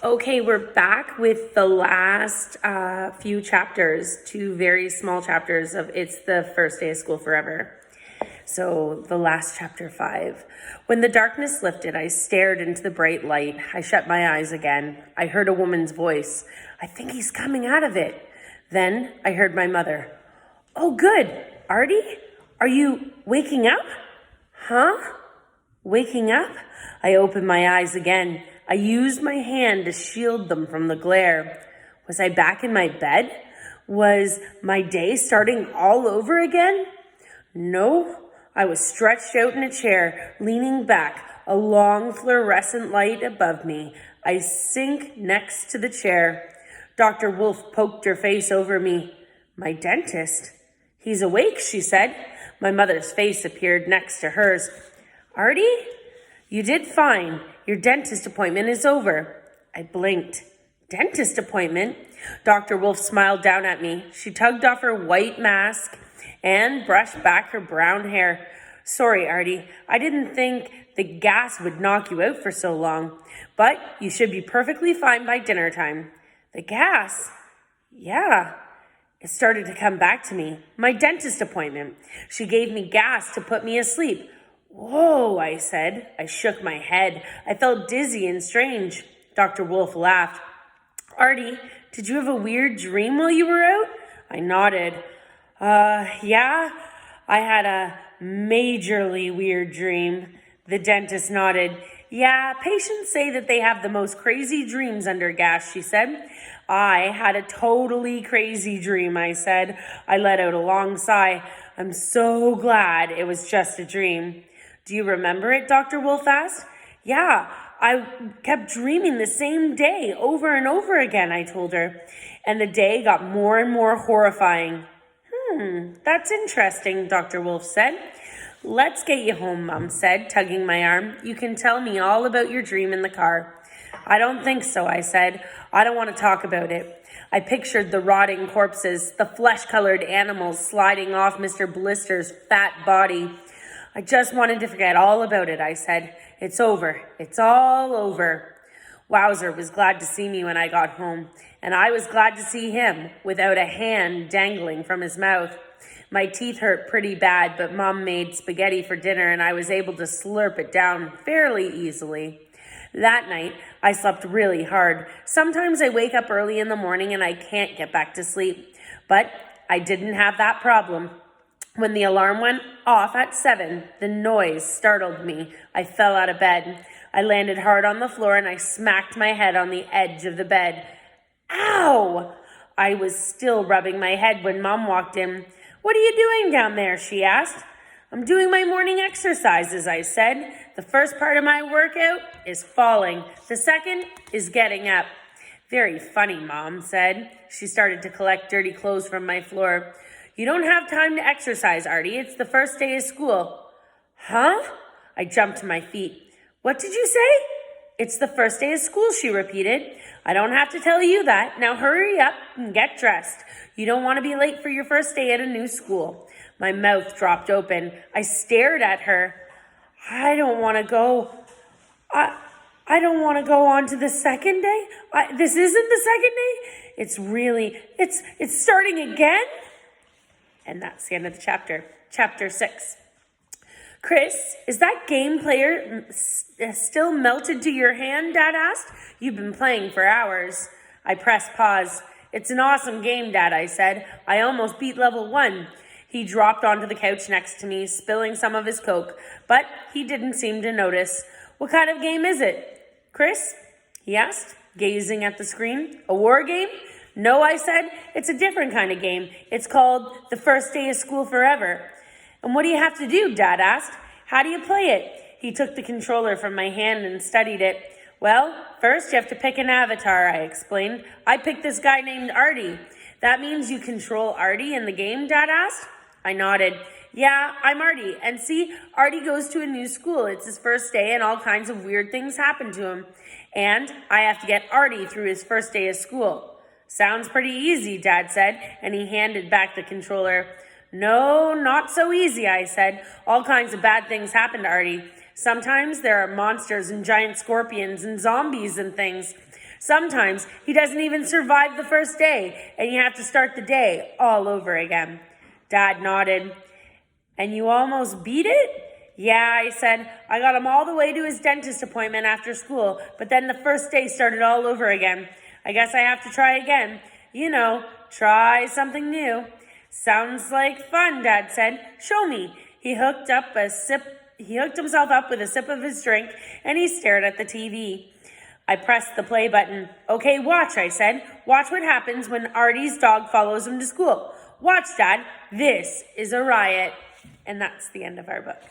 Okay, we're back with the last few chapters, two very small chapters of It's the First Day of School Forever. So the last chapter 5. When the darkness lifted, I stared into the bright light. I shut my eyes again. I heard a woman's voice. I think he's coming out of it. Then I heard my mother. Oh, good. Artie? Are you waking up? Huh? Waking up? I opened my eyes again. I used my hand to shield them from the glare. Was I back in my bed? Was my day starting all over again? No, I was stretched out in a chair, leaning back, a long fluorescent light above me. I sink next to the chair. Dr. Wolf poked her face over me. My dentist? He's awake, she said. My mother's face appeared next to hers. Artie? You did fine. Your dentist appointment is over. I blinked. Dentist appointment? Dr. Wolf smiled down at me. She tugged off her white mask and brushed back her brown hair. Sorry, Artie. I didn't think the gas would knock you out for so long, but you should be perfectly fine by dinner time. The gas? Yeah. It started to come back to me. My dentist appointment. She gave me gas to put me asleep. Whoa, I said. I shook my head. I felt dizzy and strange. Dr. Wolf laughed. Artie, did you have a weird dream while you were out? I nodded. Yeah, I had a majorly weird dream. The dentist nodded. Yeah, patients say that they have the most crazy dreams under gas, she said. I had a totally crazy dream, I said. I let out a long sigh. I'm so glad it was just a dream. Do you remember it? Dr. Wolf asked. Yeah, I kept dreaming the same day over and over again, I told her. And the day got more and more horrifying. That's interesting, Dr. Wolf said. Let's get you home, Mom said, tugging my arm. You can tell me all about your dream in the car. I don't think so, I said. I don't want to talk about it. I pictured the rotting corpses, the flesh-colored animals sliding off Mr. Blister's fat body. I just wanted to forget all about it, I said. It's over. It's all over. Wowzer was glad to see me when I got home, and I was glad to see him without a hand dangling from his mouth. My teeth hurt pretty bad, but Mom made spaghetti for dinner, and I was able to slurp it down fairly easily. That night, I slept really hard. Sometimes I wake up early in the morning and I can't get back to sleep, but I didn't have that problem. When the alarm went off at 7, the noise startled me. I fell out of bed. I landed hard on the floor and I smacked my head on the edge of the bed. Ow! I was still rubbing my head when Mom walked in. What are you doing down there? She asked. I'm doing my morning exercises, I said. The first part of my workout is falling. The second is getting up. Very funny, Mom said. She started to collect dirty clothes from my floor. You don't have time to exercise, Artie. It's the first day of school. Huh? I jumped to my feet. What did you say? It's the first day of school, she repeated. I don't have to tell you that. Now hurry up and get dressed. You don't want to be late for your first day at a new school. My mouth dropped open. I stared at her. I don't want to go. I don't want to go on to the second day. This isn't the second day. It's starting again. And that's the end of the chapter. Chapter 6. Chris, is that game player still melted to your hand, Dad asked. You've been playing for hours. I pressed pause. It's an awesome game, Dad, I said. I almost beat level 1. He dropped onto the couch next to me, spilling some of his Coke, but he didn't seem to notice. What kind of game is it? Chris? He asked, gazing at the screen. A war game? No, I said, it's a different kind of game. It's called The First Day of School Forever. And what do you have to do, Dad asked. How do you play it? He took the controller from my hand and studied it. Well, first you have to pick an avatar, I explained. I picked this guy named Artie. That means you control Artie in the game, Dad asked. I nodded. Yeah, I'm Artie. And see, Artie goes to a new school. It's his first day and all kinds of weird things happen to him. And I have to get Artie through his first day of school. Sounds pretty easy, Dad said, and he handed back the controller. No, not so easy, I said. All kinds of bad things happen to Artie. Sometimes there are monsters and giant scorpions and zombies and things. Sometimes he doesn't even survive the first day, and you have to start the day all over again. Dad nodded. And you almost beat it? Yeah, I said. I got him all the way to his dentist appointment after school, but then the first day started all over again. I guess I have to try again. You know, try something new. Sounds like fun, Dad said. Show me. He hooked himself up with a sip of his drink, and he stared at the TV. I pressed the play button. Okay, watch, I said. Watch what happens when Artie's dog follows him to school. Watch, Dad. This is a riot. And that's the end of our book.